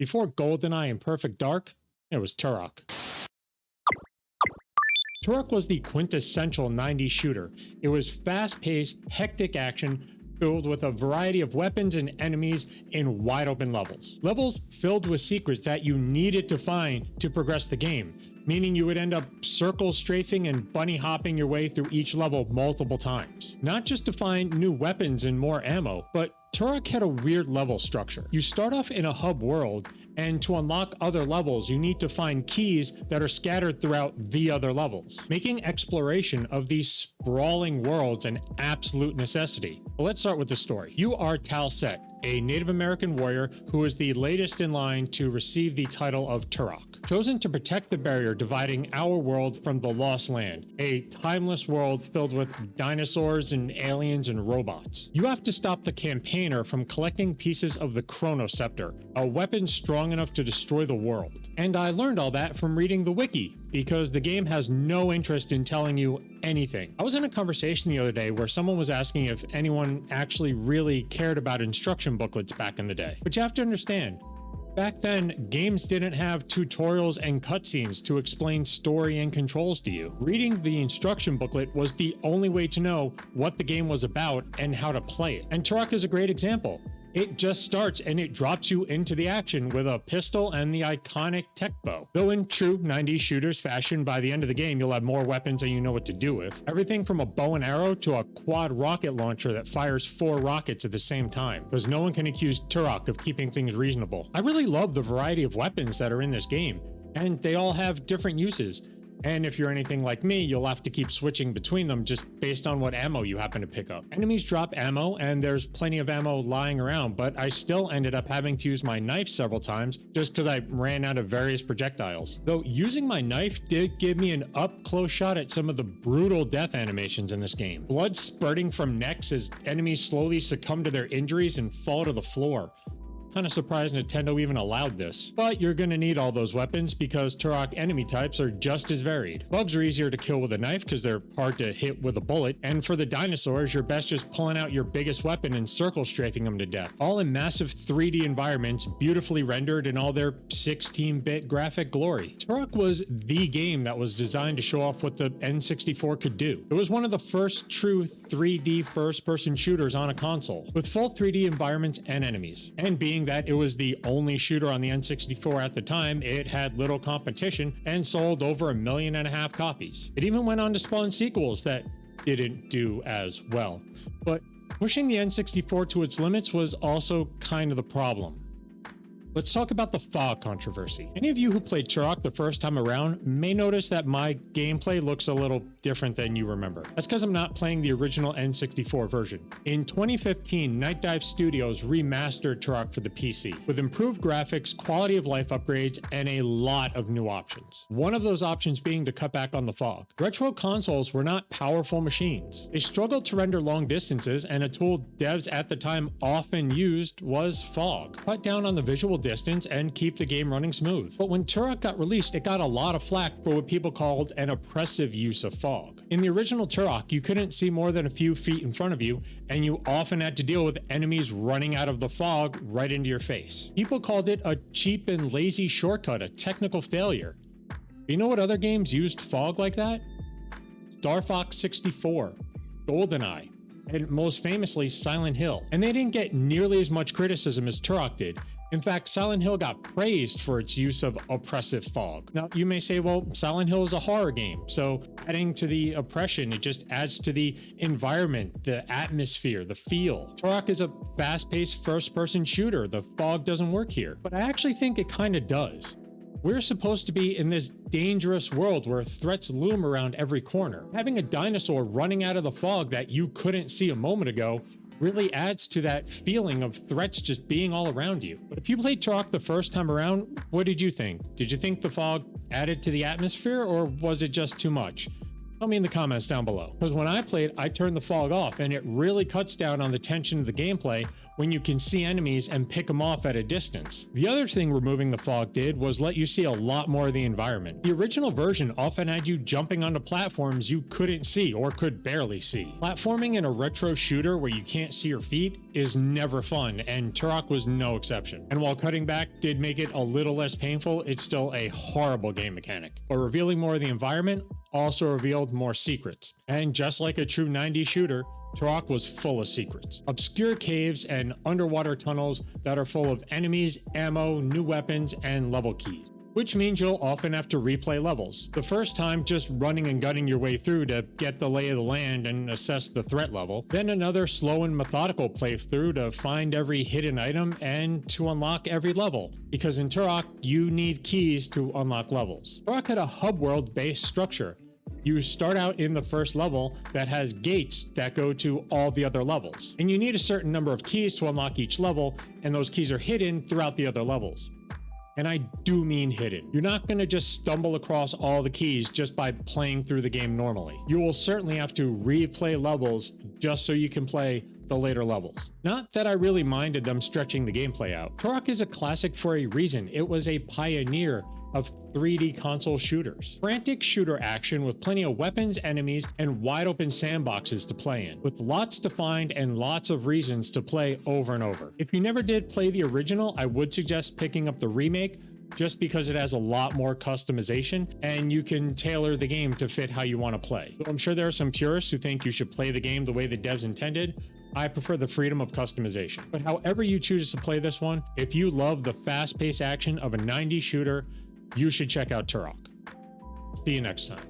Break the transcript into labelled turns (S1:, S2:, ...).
S1: Before Goldeneye and Perfect Dark, it was Turok. Turok was the quintessential 90s shooter. It was fast-paced, hectic action filled with a variety of weapons and enemies in wide-open levels. Levels filled with secrets that you needed to find to progress the game, meaning you would end up circle strafing and bunny hopping your way through each level multiple times. Not just to find new weapons and more ammo, but Turok had a weird level structure. You start off in a hub world, and to unlock other levels, you need to find keys that are scattered throughout the other levels, making exploration of these sprawling worlds an absolute necessity. But let's start with the story. You are Tal Set, a Native American warrior who is the latest in line to receive the title of Turok, chosen to protect the barrier dividing our world from the Lost Land, a timeless world filled with dinosaurs and aliens and robots. You have to stop the campaigner from collecting pieces of the Chronoscepter, a weapon strong enough to destroy the world. And I learned all that from reading the wiki, because the game has no interest in telling you anything. I was in a conversation the other day where someone was asking if anyone actually really cared about instruction booklets back in the day. But you have to understand, back then, games didn't have tutorials and cutscenes to explain story and controls to you. Reading the instruction booklet was the only way to know what the game was about and how to play it. And Turok is a great example. It just starts and it drops you into the action with a pistol and the iconic tech bow. Though in true 90s shooters fashion, by the end of the game you'll have more weapons than you know what to do with. Everything from a bow and arrow to a quad rocket launcher that fires 4 rockets at the same time, because no one can accuse Turok of keeping things reasonable. I really love the variety of weapons that are in this game, and they all have different uses. And if you're anything like me, you'll have to keep switching between them just based on what ammo you happen to pick up. Enemies drop ammo, and there's plenty of ammo lying around, but I still ended up having to use my knife several times just because I ran out of various projectiles. Though using my knife did give me an up-close shot at some of the brutal death animations in this game. Blood spurting from necks as enemies slowly succumb to their injuries and fall to the floor. Kind of surprised Nintendo even allowed this. But you're gonna need all those weapons because Turok enemy types are just as varied. Bugs are easier to kill with a knife because they're hard to hit with a bullet, and for the dinosaurs, you're best just pulling out your biggest weapon and circle strafing them to death. All in massive 3D environments, beautifully rendered in all their 16-bit graphic glory. Turok was the game that was designed to show off what the N64 could do. It was one of the first true 3D first-person shooters on a console, with full 3D environments and enemies. And being that it was the only shooter on the N64 at the time, it had little competition and sold over 1.5 million copies. It even went on to spawn sequels that didn't do as well. But pushing the N64 to its limits was also kind of the problem. Let's talk about the fog controversy. Any of you who played Turok the first time around may notice that my gameplay looks a little different than you remember. That's because I'm not playing the original N64 version. In 2015, Night Dive Studios remastered Turok for the PC, with improved graphics, quality of life upgrades, and a lot of new options. One of those options being to cut back on the fog. Retro consoles were not powerful machines. They struggled to render long distances, and a tool devs at the time often used was fog. Cut down on the visual distance and keep the game running smooth. But when Turok got released, it got a lot of flack for what people called an oppressive use of fog. In the original Turok, you couldn't see more than a few feet in front of you, and you often had to deal with enemies running out of the fog right into your face. People called it a cheap and lazy shortcut, a technical failure. You know what other games used fog like that? Star Fox 64, Goldeneye, and most famously Silent Hill. And they didn't get nearly as much criticism as Turok did. In fact, Silent Hill got praised for its use of oppressive fog. Now, you may say, well, Silent Hill is a horror game, so adding to the oppression, it just adds to the environment, the atmosphere, the feel. Turok is a fast-paced first-person shooter. The fog doesn't work here. But I actually think it kind of does. We're supposed to be in this dangerous world where threats loom around every corner. Having a dinosaur running out of the fog that you couldn't see a moment ago really adds to that feeling of threats just being all around you. But if you played Turok the first time around, what did you think? Did you think the fog added to the atmosphere, or was it just too much? Tell me in the comments down below. Because when I played, I turned the fog off and it really cuts down on the tension of the gameplay when you can see enemies and pick them off at a distance. The other thing removing the fog did was let you see a lot more of the environment. The original version often had you jumping onto platforms you couldn't see or could barely see. Platforming in a retro shooter where you can't see your feet is never fun, and Turok was no exception. And while cutting back did make it a little less painful, it's still a horrible game mechanic. But revealing more of the environment also revealed more secrets. And just like a true 90s shooter, Turok was full of secrets. Obscure caves and underwater tunnels that are full of enemies, ammo, new weapons, and level keys. Which means you'll often have to replay levels. The first time just running and gunning your way through to get the lay of the land and assess the threat level. Then another slow and methodical playthrough to find every hidden item and to unlock every level. Because in Turok, you need keys to unlock levels. Turok had a hub world based structure. You start out in the first level that has gates that go to all the other levels. And you need a certain number of keys to unlock each level, and those keys are hidden throughout the other levels. And I do mean hidden. You're not going to just stumble across all the keys just by playing through the game normally. You will certainly have to replay levels just so you can play the later levels. Not that I really minded them stretching the gameplay out. Turok is a classic for a reason. It was a pioneer of 3D console shooters. Frantic shooter action with plenty of weapons, enemies, and wide open sandboxes to play in, with lots to find and lots of reasons to play over and over. If you never did play the original, I would suggest picking up the remake just because it has a lot more customization and you can tailor the game to fit how you want to play. So I'm sure there are some purists who think you should play the game the way the devs intended. I prefer the freedom of customization. But however you choose to play this one, if you love the fast-paced action of a 90s shooter, you should check out Turok. See you next time.